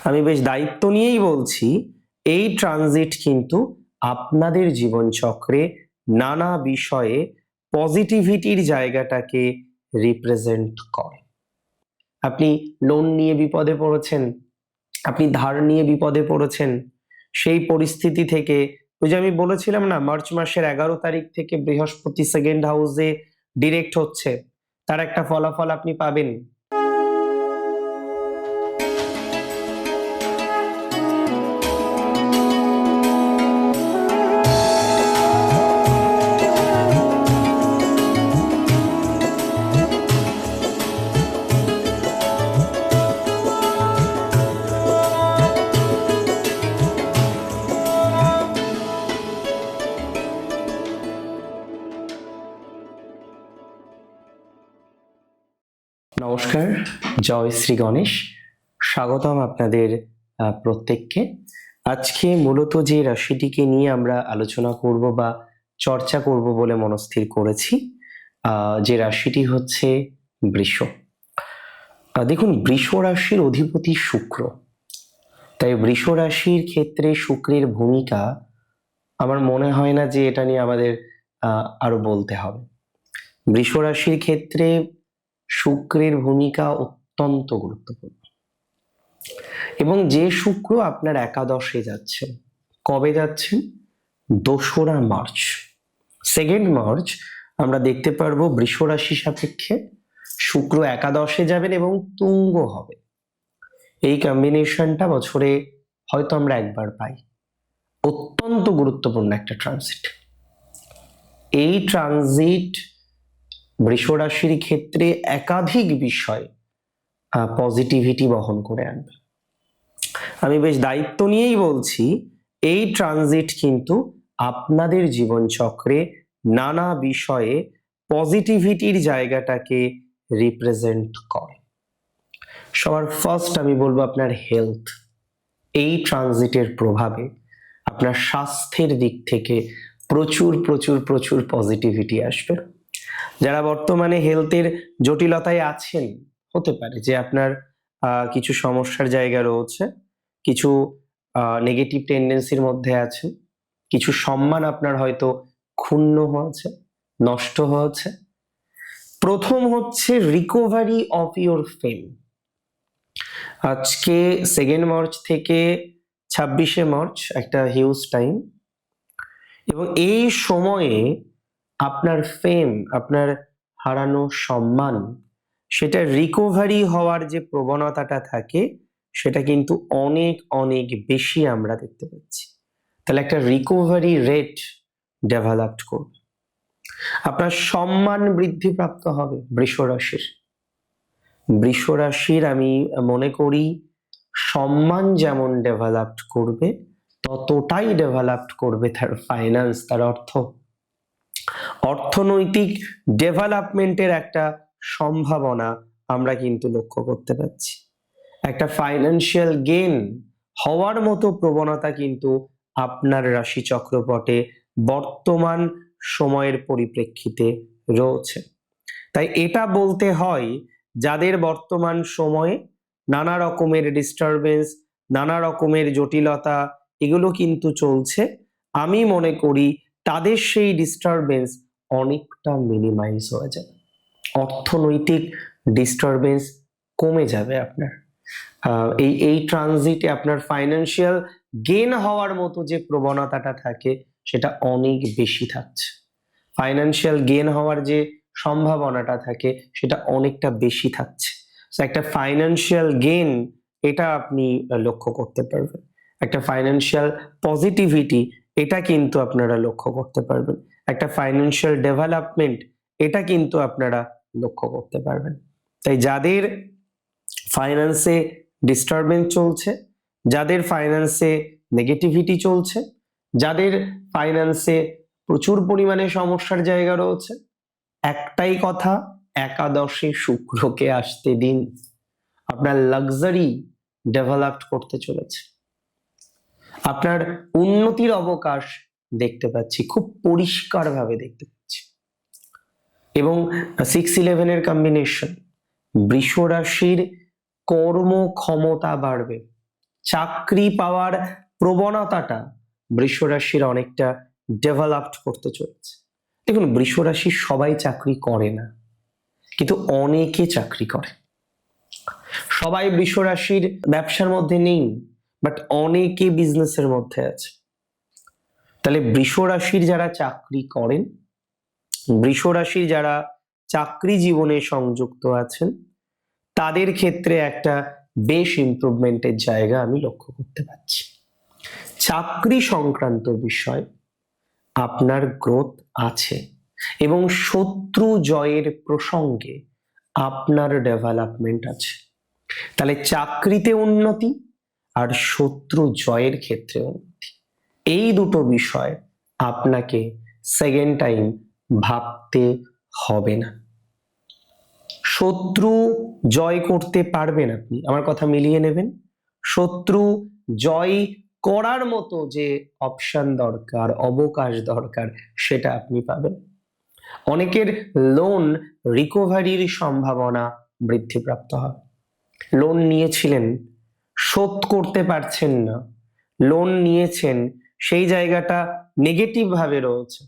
আমি বেশ দায়িত্ব নিয়েই বলছি, এই ট্রানজিট কিন্তু আপনাদের জীবনচক্রে নানা বিষয়ে পজিটিভিটির জায়গাটাকে রিপ্রেজেন্ট করে। আপনি লোন নিয়ে বিপদে পড়েছেন, আপনি ধার নিয়ে বিপদে পড়েছেন, সেই পরিস্থিতি থেকে ওই যে আমি বলেছিলাম না, মার্চ মাসের 11 তারিখ থেকে বৃহস্পতি সেকেন্ড হাউসে ডিরেক্ট হচ্ছে, তার একটা ফলাফল আপনি পাবেন। নমস্কার, জয় শ্রী গণেশ। স্বাগতম আপনাদের প্রত্যেককে। আজকে মূলত যে রাশিটিকে নিয়ে আমরা আলোচনা করব বা চর্চা করব বলে মনস্থির করেছি, যে রাশিটি হচ্ছে বৃষ। দেখুন, বৃষ রাশির অধিপতি শুক্র, তাই বৃষ রাশির ক্ষেত্রে শুক্রের ভূমিকা আমার মনে হয় না যে এটা নিয়ে আমাদের আরো বলতে হবে। বৃষ রাশির ক্ষেত্রে শুক্রের ভূমিকা অত্যন্ত গুরুত্বপূর্ণ, এবং যে শুক্র আপনার একাদশে যাচ্ছেন, কবে যাচ্ছেন? 2রা মার্চ। 2nd মার্চ আমরা দেখতে পারবো বৃষ রাশি সাপেক্ষে শুক্র একাদশে যাবেন এবং তুঙ্গ হবে। এই কম্বিনেশনটা বছরে হয়তো আমরা একবার পাই। অত্যন্ত গুরুত্বপূর্ণ একটা ট্রানজিট। এই ট্রানজিট বৃষ রাশির ক্ষেত্রে একাধিক বিষয় পজিটিভিটি বহন করে আনবে। আমি বেশ দায়িত্ব নিয়েই বলছি, এই ট্রানজিট কিন্তু আপনাদের জীবনচক্রে নানা বিষয়ে পজিটিভিটির জায়গাটাকে রিপ্রেজেন্ট করে। সবার ফার্স্ট আমি বলবো আপনার হেলথ। এই ট্রানজিটের প্রভাবে আপনার স্বাস্থ্যের দিক থেকে প্রচুর প্রচুর প্রচুর পজিটিভিটি আসবে। যারা বর্তমানে হেলথের জটিলতায় আছেন, হতে পারে যে আপনার কিছু সমস্যার জায়গা রয়েছে, কিছু নেগেটিভ টেন্ডেন্সির মধ্যে আছেন, কিছু সম্মান আপনার হয়তো ক্ষুণ্ণ হয়েছে, নষ্ট হয়েছে। প্রথম হচ্ছে রিকভারি অফ ইউর ফেম। আজকে 2nd মার্চ থেকে 26শে মার্চ একটা হিউজ টাইম, এবং এই সময়ে আপনার ফেম, আপনার হারানো সম্মান, সেটা রিকভারি হওয়ার যে প্রবণতাটা থাকে সেটা কিন্তু অনেক অনেক বেশি আমরা দেখতে পাচ্ছি। তাহলে একটা রিকভারি রেট ডেভেলপ করবে, আপনার সম্মান বৃদ্ধিপ্রাপ্ত হবে। বৃষ রাশির আমি মনে করি সম্মান যেমন ডেভেলপ করবে, ততটাই ডেভেলপ করবে তার ফাইন্যান্স, তার অর্থনৈতিক ডেভেলপমেন্টের একটা সম্ভাবনা আমরা কিন্তু লক্ষ্য করতে পারছি। একটা ফাইন্যান্সিয়াল গেইন হওয়ার মতো প্রবণতা কিন্তু আপনার রাশি চক্রপটে বর্তমান সময়ের পরিপ্রেক্ষিতে রয়েছে। তাই এটা বলতে হয়, যাদের বর্তমান সময়ে নানা রকমের ডিস্টারবেন্স, নানা রকমের জটিলতা এগুলো কিন্তু চলছে, আমি মনে করি তাদের সেই ডিস্টারবেন্স অনেকটা মিনিমাইজ হয়ে যাবে, অর্থনৈতিক ডিস্টারবেন্স কমে যাবে আপনার। এই ট্রানজিটে আপনার ফাইন্যান্সিয়াল গেইন হওয়ার মতো যে প্রবণতাটা থাকে সেটা অনেক বেশি থাকছে। ফাইন্যান্সিয়াল গেইন হওয়ার যে সম্ভাবনাটা থাকে সেটা অনেকটা বেশি থাকছে। একটা ফাইন্যান্সিয়াল গেইন, এটা আপনি লক্ষ্য করতে পারবেন। একটা ফাইন্যান্সিয়াল পজিটিভিটি, এটা কিন্তু আপনারা লক্ষ্য করতে পারবেন। একটা ফাইন্যান্সিয়াল ডেভেলপমেন্ট, এটা কিন্তু আপনারা লক্ষ্য করতে পারবেন। তাই যাদের ফাইন্যান্সে ডিস্টারবেন্স চলছে, যাদের ফাইন্যান্সে নেগেটিভিটি চলছে, যাদের ফাইন্যান্সে প্রচুর পরিমাণে সমস্যার জায়গা রয়েছে, একটাই কথা, একাদশে শুক্রকে আসতে দিন। আপনার লাক্সারি ডেভেলপ করতে চলেছে, আপনার উন্নতির অবকাশ দেখতে পাচ্ছি, খুব পরিষ্কার ভাবে দেখতে পাচ্ছি। এবং 6-11 এর কম্বিনেশন, বৃষ রাশির কর্মক্ষমতা বাড়বে, চাকরি পাওয়ার প্রবণতাটা বৃষ রাশির অনেকটা ডেভেলপড করতে চলেছে। দেখুন, বৃষ রাশির সবাই চাকরি করে না, কিন্তু অনেকে চাকরি করে। সবাই বৃষ রাশির ব্যবসার মধ্যে নেই, বাট অনেকে বিজনেসের মধ্যে আছে। তাহলে বৃষ রাশির যারা চাকরি করেন, বৃষ রাশির যারা চাকরি জীবনে সংযুক্ত আছেন, তাদের ক্ষেত্রে একটা বেশ ইমপ্রুভমেন্টের জায়গা আমি লক্ষ্য করতে পারছি। চাকরি সংক্রান্ত বিষয় আপনার গ্রোথ আছে এবং শত্রু জয়ের প্রসঙ্গে আপনার ডেভেলপমেন্ট আছে। তাহলে চাকরিতে উন্নতি আর শত্রু জয়ের ক্ষেত্রে উন্নতি, এই দুটো বিষয় আপনাকে সেকেন্ড টাইম ভাবতে হবে না। শত্রু জয় করতে পারবেন আপনি, আমার কথা মিলিয়ে নেবেন। শত্রু জয় করার মতো যে অপশন দরকার, অবকাশ দরকার, সেটা আপনি পাবেন। অনেকের লোন রিকভারির সম্ভাবনা বৃদ্ধিপ্রাপ্ত হয়। লোন নিয়েছিলেন, শোধ করতে পারছেন না, লোন নিয়েছেন, সেই জায়গাটা নেগেটিভ ভাবে রয়েছে।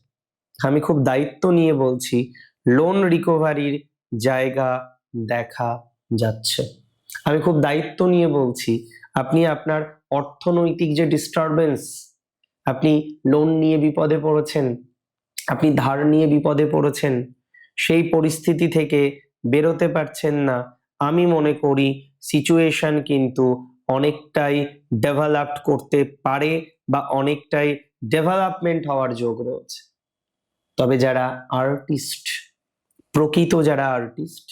আমি খুব দায়িত্ব নিয়ে বলছি, লোন রিকভারির জায়গা দেখা যাচ্ছে। আমি খুব দায়িত্ব নিয়ে বলছি, আপনি আপনার অর্থনৈতিক যে ডিস্টারবেন্স, আপনি লোন নিয়ে বিপদে পড়েছেন, আপনি ধার নিয়ে বিপদে পড়েছেন, সেই পরিস্থিতি থেকে বেরোতে পারছেন না, আমি মনে করি সিচুয়েশন কিন্তু অনেকটাই ডেভেলপড করতে পারে বা অনেকটাই ডেভেলপমেন্ট হওয়ার যোগ রয়েছে। তবে যারা আর্টিস্ট, প্রকৃত যারা আর্টিস্ট,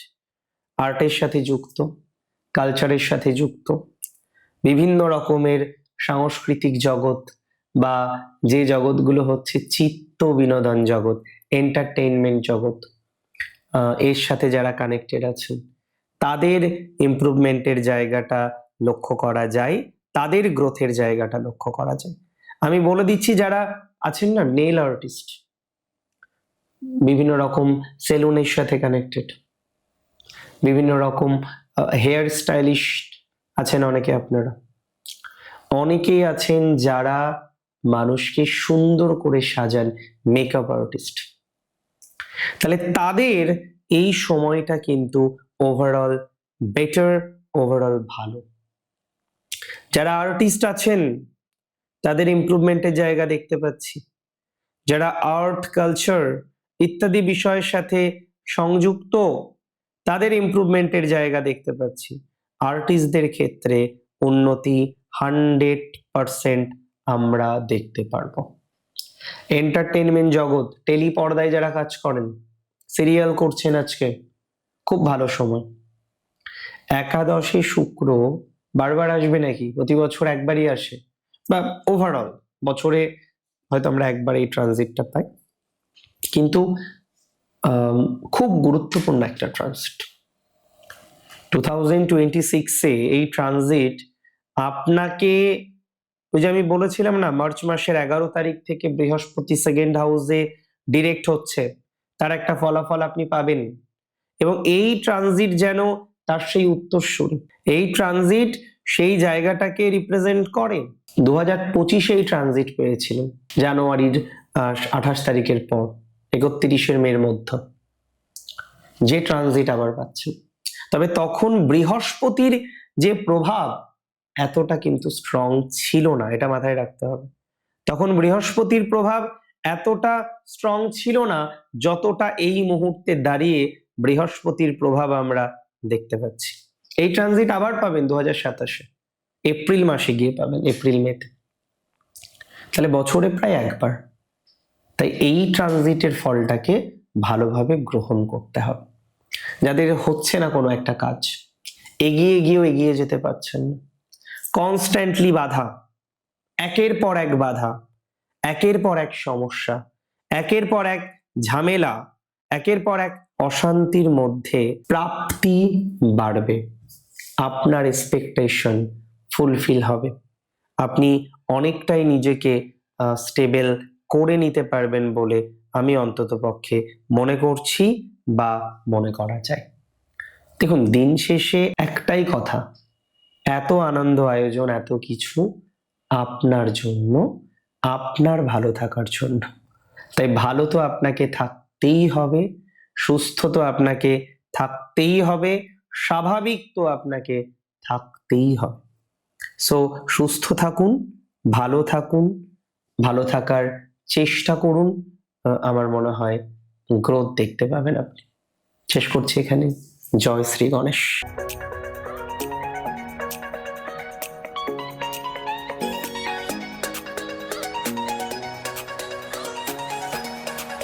আর্টের সাথে যুক্ত, কালচারের সাথে যুক্ত, বিভিন্ন রকমের সাংস্কৃতিক জগৎ বা যে জগৎগুলো হচ্ছে চিত্ত বিনোদন জগৎ, এন্টারটেইনমেন্ট জগৎ, এর সাথে যারা কানেক্টেড আছেন, তাদের ইমপ্রুভমেন্টের জায়গাটা লক্ষ্য করা যায়, তাদের গ্রোথের জায়গাটা লক্ষ্য করা যায়। আমি বলে দিচ্ছি, যারা আছেন না নেল আর্টিস্ট, বিভিন্ন রকম সেলুনের সাথে কানেক্টেড, বিভিন্ন রকম হেয়ার স্টাইলিস্ট আছেন অনেকে, আপনারা অনেকেই আছেন যারা মানুষকে সুন্দর করে সাজান, মেকআপ আর্টিস্ট। তাহলে তাদের এই সময়টা কিন্তু ওভারঅল বেটার, ওভারঅল ভালো। যারা আর্টিস্ট আছেন তাদের ইমপ্রুভমেন্টের জায়গা দেখতে পাচ্ছি। যারা আর্ট, কালচার ইত্যাদি বিষয়ের সাথে সংযুক্ত, তাদের ইমপ্রুভমেন্টের জায়গা দেখতে পাচ্ছি। আর্টিস্টদের ক্ষেত্রে উন্নতি 100% আমরা দেখতে পারবো। এন্টারটেনমেন্ট জগৎ, টেলি পর্দায় যারা কাজ করেন, সিরিয়াল করছেন, আজকে খুব ভালো সময়। একাদশে শুক্র বারবার আসবে নাকি? প্রতি বছর একবারই আসে, বা ওভারঅল বছরে হয়তো আমরা একবার এই ট্রানজিটটা পাই, কিন্তু খুব গুরুত্বপূর্ণ একটা ট্রানজিট 2026-এ। এই ট্রানজিট আপনাকে, ওই যে আমি বলেছিলাম না, মার্চ মাসের 11 তারিখ থেকে বৃহস্পতি সেকেন্ড হাউসে ডিরেক্ট হচ্ছে, তার একটা ফলাফল আপনি পাবেন। এবং এই ট্রানজিট যেন তার সেই উত্তরসূরি, এই ট্রানজিট সেই জায়গাটাকে রিপ্রেজেন্ট করে। 2025-এ এই ট্রানজিট পেয়েছিলেন জানুয়ারির 28 তারিখের পর, 31শে মের মধ্যে, যে ট্রানজিট আবার পাচ্ছেন। তবে তখন বৃহস্পতির যে প্রভাব এতটা কিন্তু স্ট্রং ছিল না, এটা মাথায় রাখতে হবে। তখন বৃহস্পতির প্রভাব এতটা স্ট্রং ছিল না যতটা এই মুহূর্তে দাঁড়িয়ে বৃহস্পতির প্রভাব আমরা দেখতে পাচ্ছি। এই ট্রানজিট আবার পাবেন 2027-এ, এপ্রিল মাসে গিয়ে পাবেন, এপ্রিল মেতে। তাহলে বছরে প্রায় একবার। তাই এই ট্রানজিটের ফলটাকে ভালোভাবে গ্রহণ করতে হবে। যাদের হচ্ছে না কোনো একটা কাজ, এগিয়ে গিয়েও এগিয়ে যেতে পারছেন না, কনস্ট্যান্টলি বাধা, একের পর এক বাধা, একের পর এক সমস্যা, একের পর এক ঝামেলা, একের পর এক অশান্তির মধ্যে প্রাপ্তি বাড়বে, আপনার এক্সপেকটেশন ফুলফিল হবে, আপনি অনেকটাই নিজেকে স্টেবল করে নিতে পারবেন বলে আমি অন্ততপক্ষে মনে করছি বা মনে করা যায়। দেখুন, দিন শেষে একটাই কথা, এত আনন্দ আয়োজন, এত কিছু আপনার জন্য, আপনার ভালো থাকার জন্য। তাই ভালো তো আপনাকে থাকতেই হবে, সুস্থ তো আপনাকে থাকতেই হবে, স্বাভাবিক তো আপনাকে থাকতেই হবে। সো সুস্থ থাকুন, ভালো থাকুন, ভালো থাকার চেষ্টা করুন। আমার মনে হয় গ্রোথ দেখতে পাবেন আপনি। শেষ করছি এখানে। জয় শ্রী গণেশ।